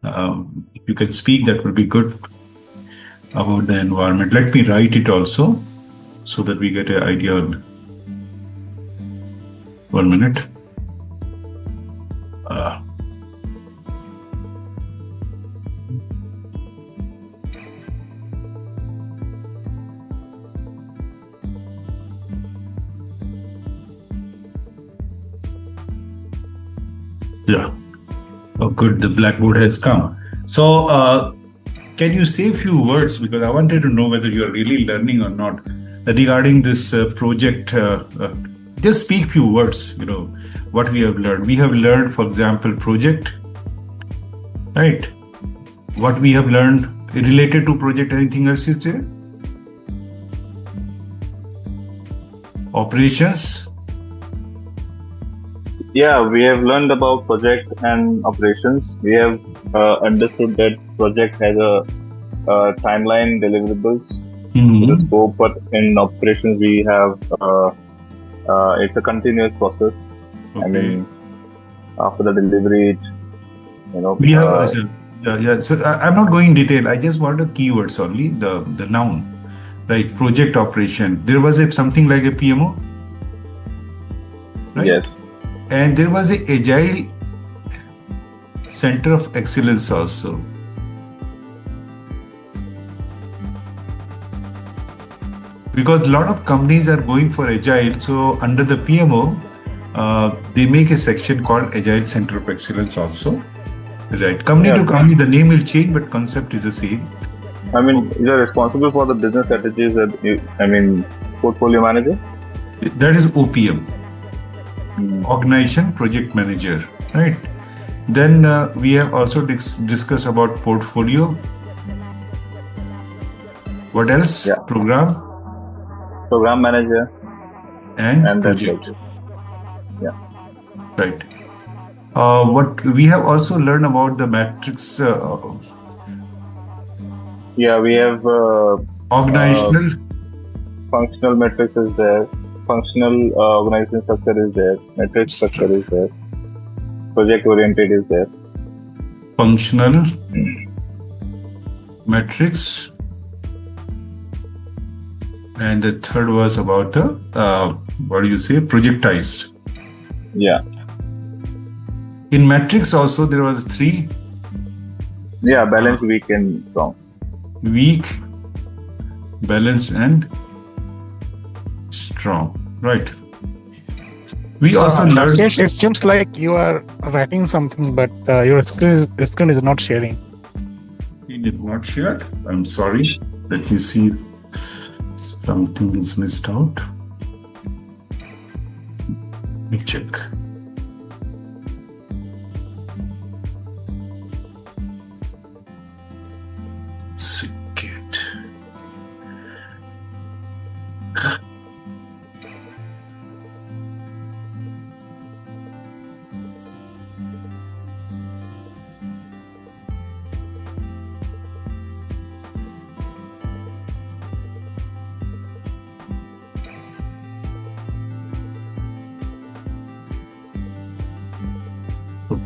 If you can speak, that would be good about the environment. Let me write it also so that we get an idea on 1 minute. Yeah. Oh, good. The blackboard has come. So, can you say a few words, because I wanted to know whether you are really learning or not, regarding this project. Just speak few words. What we have learned. We have learned, for example, project, right? What we have learned related to project. Anything else is there? Operations. Yeah, we have learned about project and operations. We have understood that project has a timeline, deliverables, the scope, but in operations we have it's a continuous process. Okay. I mean, after the delivery, we have. Yeah. So I'm not going in detail. I just want the keywords only, the noun, right? Project operation. There was something like a PMO, right? Yes. And there was a agile center of excellence also. Because a lot of companies are going for agile, so under the PMO, they make a section called Agile Center of Excellence also. Right. Company to company, the name will change, but concept is the same. I mean, you're responsible for the business strategies. Portfolio manager. That is OPM. Organization Project Manager, right? Then we have also discussed about portfolio. What else? Yeah. Program manager. And project. Yeah. Right. What we have also learned about the matrix. Yeah, we have organizational. Functional matrix is there. Functional organization structure is there. Matrix structure is there. Project oriented is there. Functional matrix. And the third was about the projectized. Yeah. In matrix also there was 3. Yeah, balance, weak and strong. Weak, balance and strong. Right. We also learned. It seems like you are writing something, but your screen is not sharing. It is not shared. I'm sorry. Let me see. Something is missed out. Let me check. Second.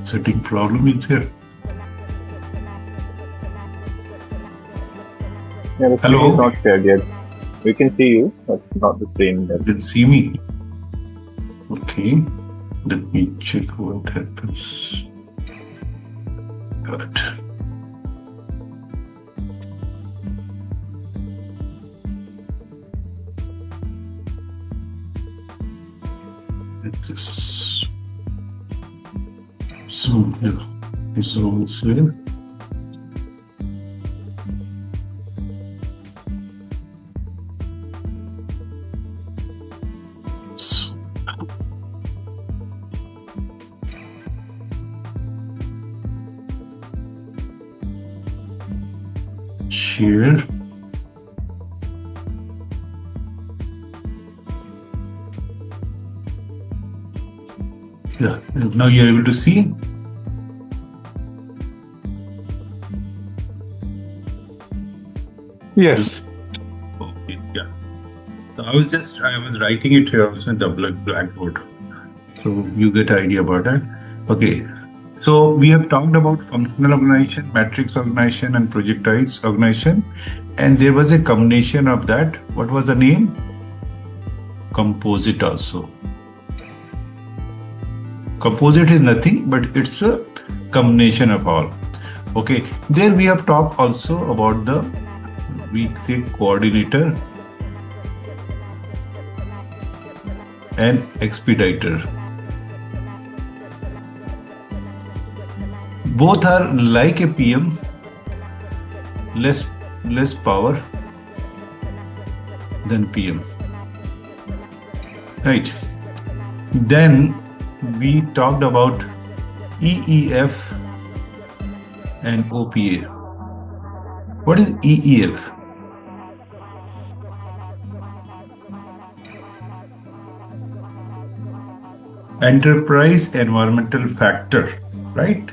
Setting problem is here. Yeah, the Hello. screen is not shared yet. We can see you, but not the screen. You can see me. Okay. Let me check what happens. Got it. This zoom here. Zoom here. Share. Yeah, now you're able to see. Yes. Okay, yeah. So I was writing it here also in the blackboard. So you get an idea about that. Okay. So we have talked about functional organization, matrix organization, and projectized organization. And there was a combination of that. What was the name? Composite also. Composite is nothing, but it's a combination of all. Okay. There we have talked also about the, we say, coordinator and expediter. Both are like a PM, less power than PM. Right. Then we talked about EEF and OPA. What is EEF? Enterprise environmental factor, right?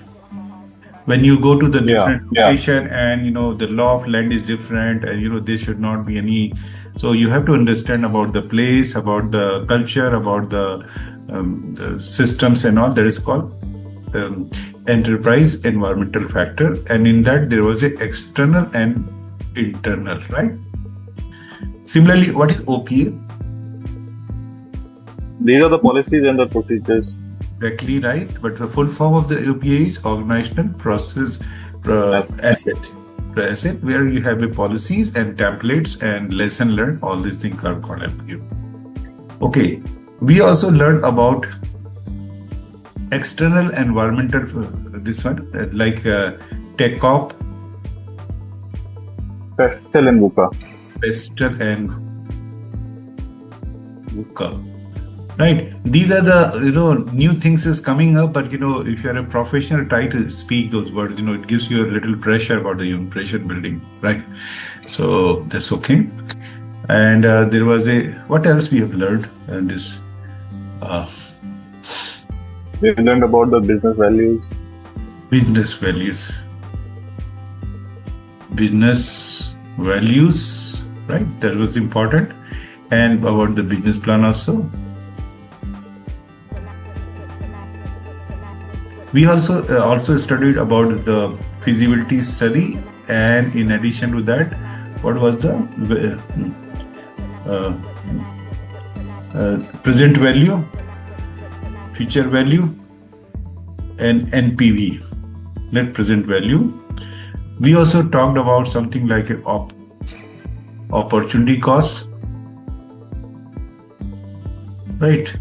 When you go to the different location and the law of land is different and there should not be any, so you have to understand about the place, about the culture, about the systems and all. That is called enterprise environmental factor, and in that there was a external and internal, right? Similarly, what is OPA? These are the policies and the procedures. Exactly right, but the full form of the OPA is organizational process asset. The asset where you have the policies and templates and lesson learned, all these things are called OPA. Okay, we also learned about external environmental, this one, like TechOp, Pestle and VUCA. Pestle and VUCA. Right. These are the new things is coming up, but if you're a professional, try to speak those words. It gives you a little pressure about the impression building, right? So that's okay. And there was what else we have learned in this? We learned about the business values. Business values. Business values, right? That was important. And about the business plan also. We also studied about the feasibility study, and in addition to that, what was the present value, future value, and NPV, net present value. We also talked about something like an opportunity cost, right?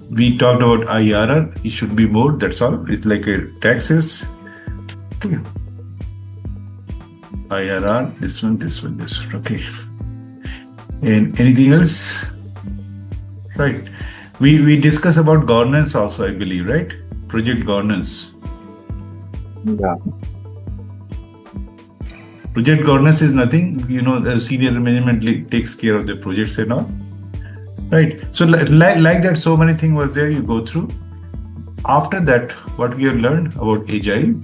We talked about IRR, it should be more, that's all. It's like a taxes. Okay. IRR, this one, okay. And anything else? Right. We discuss about governance also, I believe, right? Project governance. Yeah. Project governance is nothing, the senior management takes care of the projects and all. Right. So like that, so many things was there you go through. After that, what we have learned about Agile.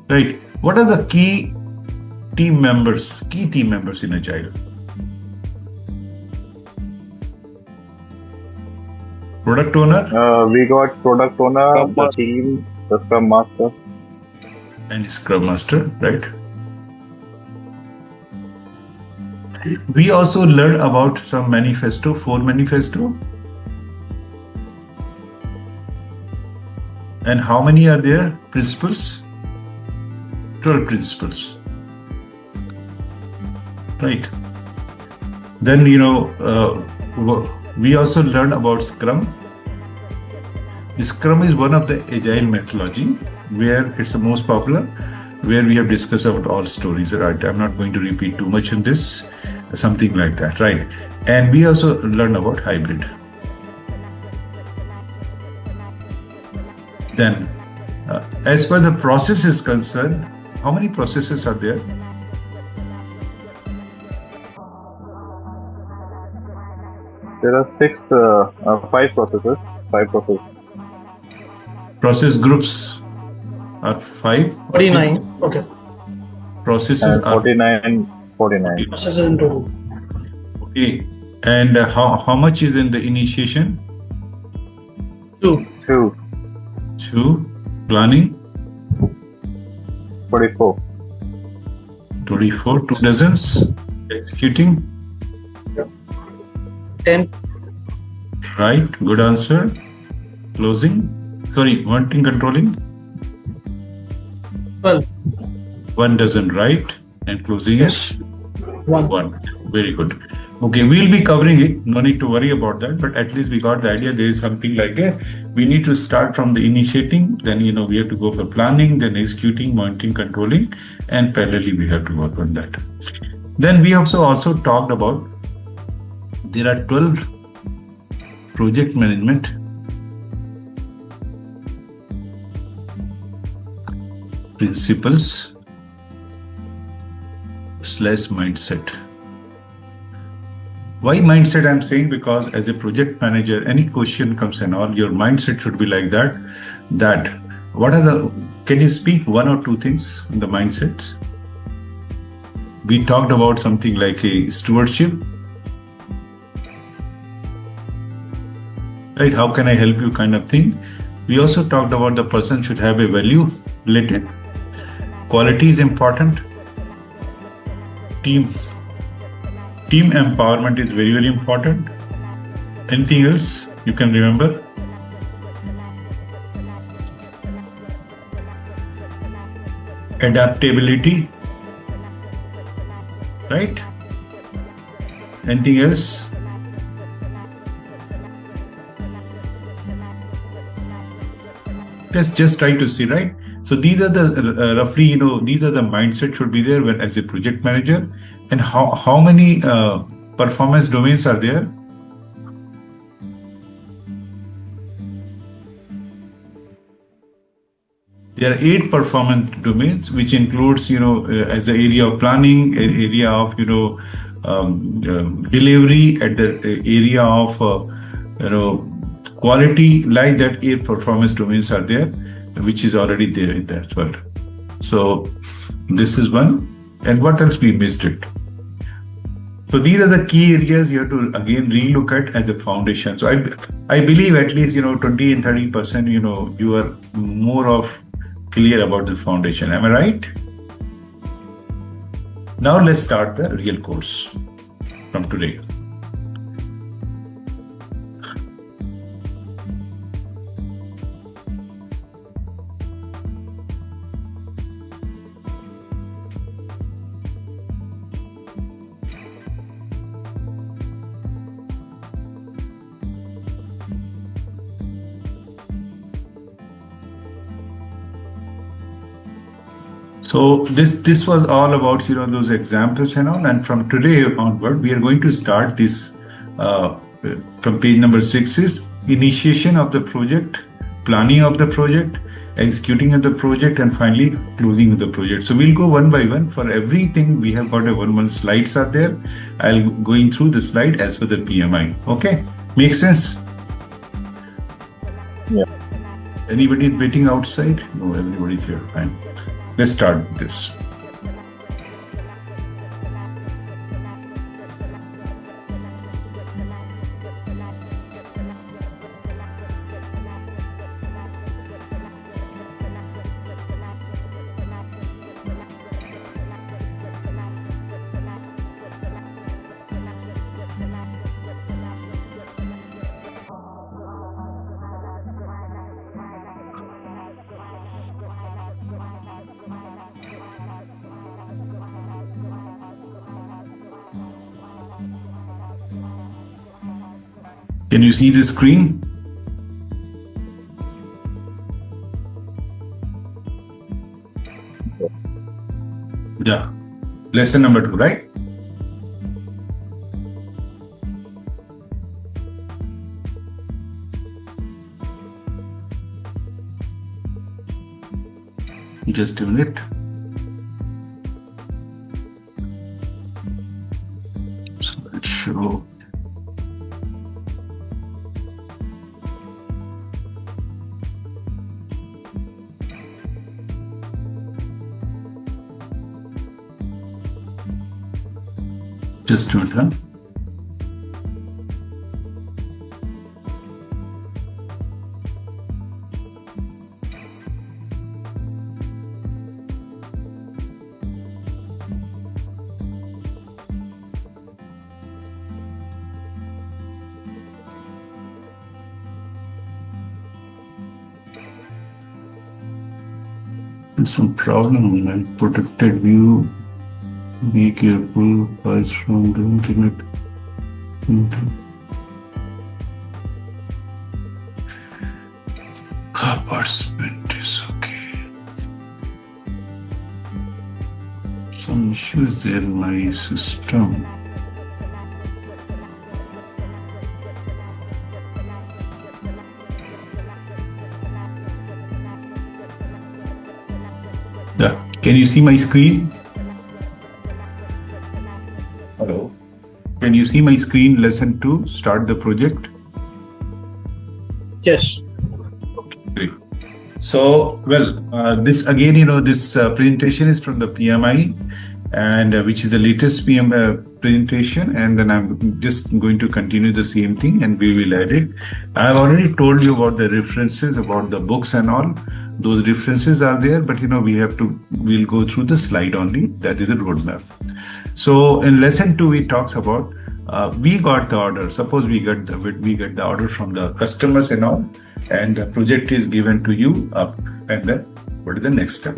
Right. What are the key team members in Agile? Product owner? We got product owner, the team, the Scrum Master. And Scrum Master, right? We also learned about some manifesto, 4 manifesto. And how many are there? Principles? 12 principles. Right. Then, we also learned about Scrum. Scrum is one of the agile methodology where it's the most popular, where we have discussed about all stories. Right? I'm not going to repeat too much in this. Something like that, right? And we also learned about hybrid. Then, as far as the process is concerned, how many processes are there? There are 5 processes. 5 processes. Process groups are 5. 49. Okay. Processes and are 49. Processes in total. Okay. And how much is in the initiation? 2. 2. 2. Planning? 24. 24. 2 dozens. Executing? 10. Right. Good answer. Closing? Sorry, wanting controlling? 12. 1 dozen, right? And closing is? 1. 1. Very good. Okay, we'll be covering it. No need to worry about that. But at least we got the idea. There is something like we need to start from the initiating. Then, we have to go for planning, then executing, monitoring, controlling. And parallelly, we have to work on that. Then we also talked about there are 12 project management principles / mindset. Why mindset? I'm saying because as a project manager, any question comes and all, your mindset should be like that. Can you speak 1 or 2 things in the mindsets? We talked about something like a stewardship. Right? How can I help you kind of thing. We also talked about the person should have a value related. Quality is important. Team empowerment is very, very important. Anything else you can remember? Adaptability. Right? Anything else? Just try to see, right? So these are the roughly, these are the mindset should be there when as a project manager. And how many performance domains are there? There are 8 performance domains, which includes, as the area of planning, area of, delivery, at the area of, quality, like that 8 performance domains are there, which is already there in that world. So this is one. And what else we missed it? So these are the key areas you have to again relook at as a foundation. So I believe at least 20 and 30% you are more of clear about the foundation. Am I right? Now let's start the real course from today. So this was all about those examples and all. And from today onward, we are going to start this from page number 6 is initiation of the project, planning of the project, executing of the project, and finally closing of the project. So we'll go one by one. For everything, we have got a one slides are there. I'll going through the slide as per the PMI. Okay, makes sense? Yeah. Anybody is waiting outside? No, everybody's here. Fine. Let's start with this. Can you see the screen? Yeah. Lesson number 2, right? Just a minute. So let's show. Just do it, huh? There's some problem, like protected view. Be careful, files from the internet. Apartment is okay. Some issues there in my system. Yeah. Can you see my screen? Hello. Can you see my screen? Lesson 2, start the project. Yes. Great. So, this again, this presentation is from the PMI, and which is the latest PM presentation, and then I'm just going to continue the same thing, and we will add it. I've already told you about the references, about the books and all. Those references are there, but we'll go through the slide only. That is a roadmap. So in lesson 2, we talks about we got the order. Suppose we get the order from the customers and all, and the project is given to you up, and then what is the next step?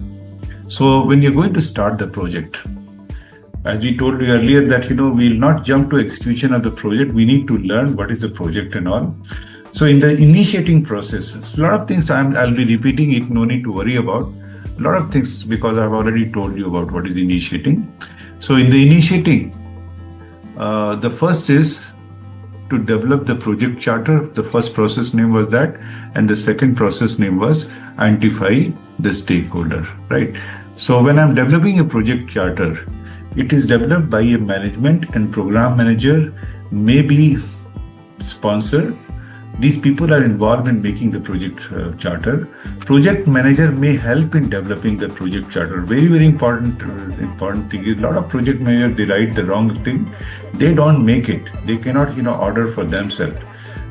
So when you're going to start the project, as we told you earlier that we'll not jump to execution of the project. We need to learn what is the project and all. So in the initiating process, a lot of things I'll be repeating it. No need to worry about a lot of things because I've already told you about what is initiating. So in the initiating, the first is to develop the project charter. The first process name was that, and the second process name was identify the stakeholder, right? So when I'm developing a project charter, it is developed by a management and program manager, maybe sponsor. These people are involved in making the project charter. Project manager may help in developing the project charter. Very, very important thing is a lot of project managers, they write the wrong thing. They don't make it. They cannot, order for themselves,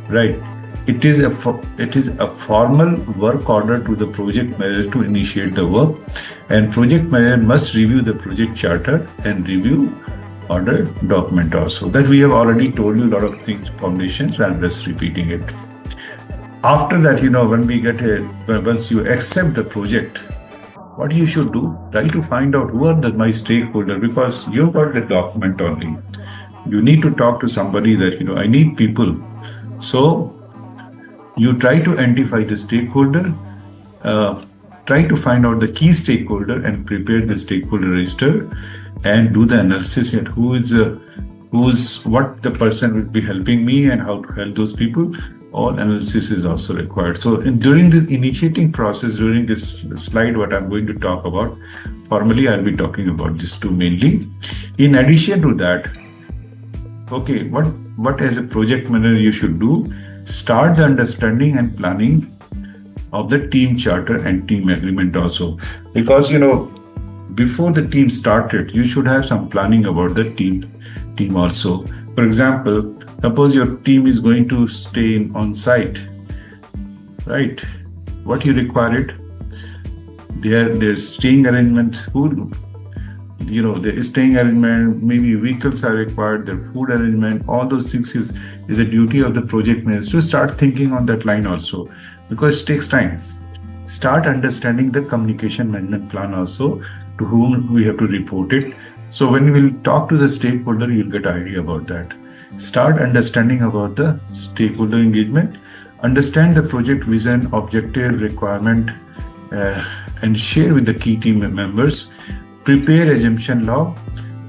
right? It is a formal work order to the project manager to initiate the work, and project manager must review the project charter and review order document also. That we have already told you a lot of things, foundations, I'm just repeating it. After that, once you accept the project, what you should do, try to find out who are my stakeholder, because you've got the document only. You need to talk to somebody that, I need people. So you try to identify the stakeholder, try to find out the key stakeholder and prepare the stakeholder register and do the analysis at what the person will be helping me and how to help those people. All analysis is also required. So during this initiating process, during this slide, what I'm going to talk about, formally I'll be talking about this two mainly. In addition to that, okay, what as a project manager you should do, start the understanding and planning of the team charter and team agreement also. Because, before the team started, you should have some planning about the team also. For example, suppose your team is going to stay on site, right? What you require it? Their staying arrangement, their staying arrangement, maybe vehicles are required, their food arrangement, all those things is a duty of the project manager to start thinking on that line also, because it takes time. Start understanding the communication management plan also, to whom we have to report it. So when we will talk to the stakeholder, you'll get an idea about that. Start understanding about the stakeholder engagement, understand the project vision, objective, requirement, and share with the key team members. Prepare assumption log,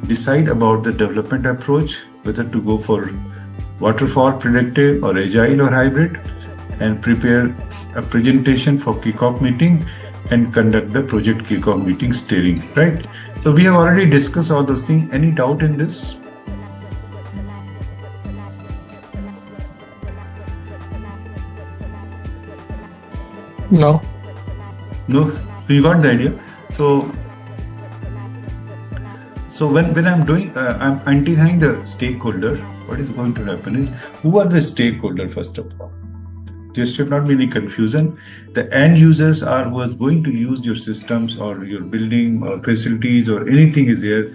decide about the development approach, whether to go for waterfall, predictive, or agile or hybrid, and prepare a presentation for kickoff meeting and conduct the project kickoff meeting steering, right? So we have already discussed all those things. Any doubt in this? No. No, you got the idea. So when I'm doing, I'm identifying the stakeholder, what is going to happen is, who are the stakeholder first of all? There should not be any confusion. The end users are who is going to use your systems or your building or facilities or anything is there.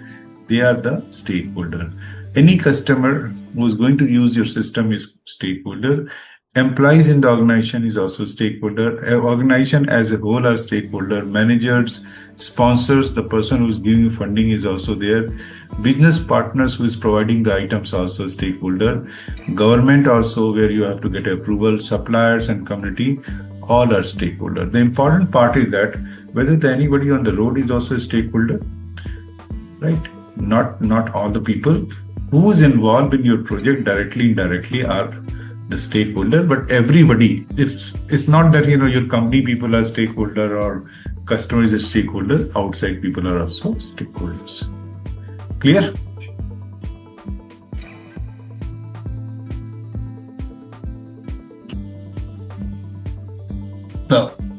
They are the stakeholder. Any customer who is going to use your system is stakeholder. Employees in the organization is also stakeholder. Organization as a whole are stakeholder. Managers, sponsors, the person who is giving funding is also there. Business partners who is providing the items also stakeholder. Government also, where you have to get approval. Suppliers and community, all are stakeholder. The important part is that whether anybody on the road is also a stakeholder, right? Not all the people who is involved in your project directly, indirectly are the stakeholder, but everybody. It's not that your company people are stakeholder or customer is a stakeholder. Outside people are also stakeholders. Clear?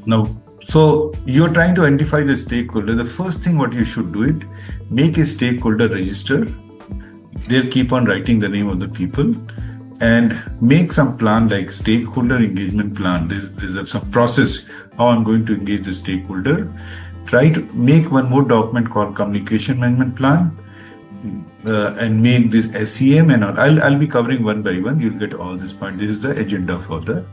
Now, so you're trying to identify the stakeholder. The first thing what you should do it, make a stakeholder register. They'll keep on writing the name of the people and make some plan like stakeholder engagement plan. There's some process how I'm going to engage the stakeholder. Try to make one more document called communication management plan and make this SCM and all. I'll be covering one by one. You'll get all this point. This is the agenda for the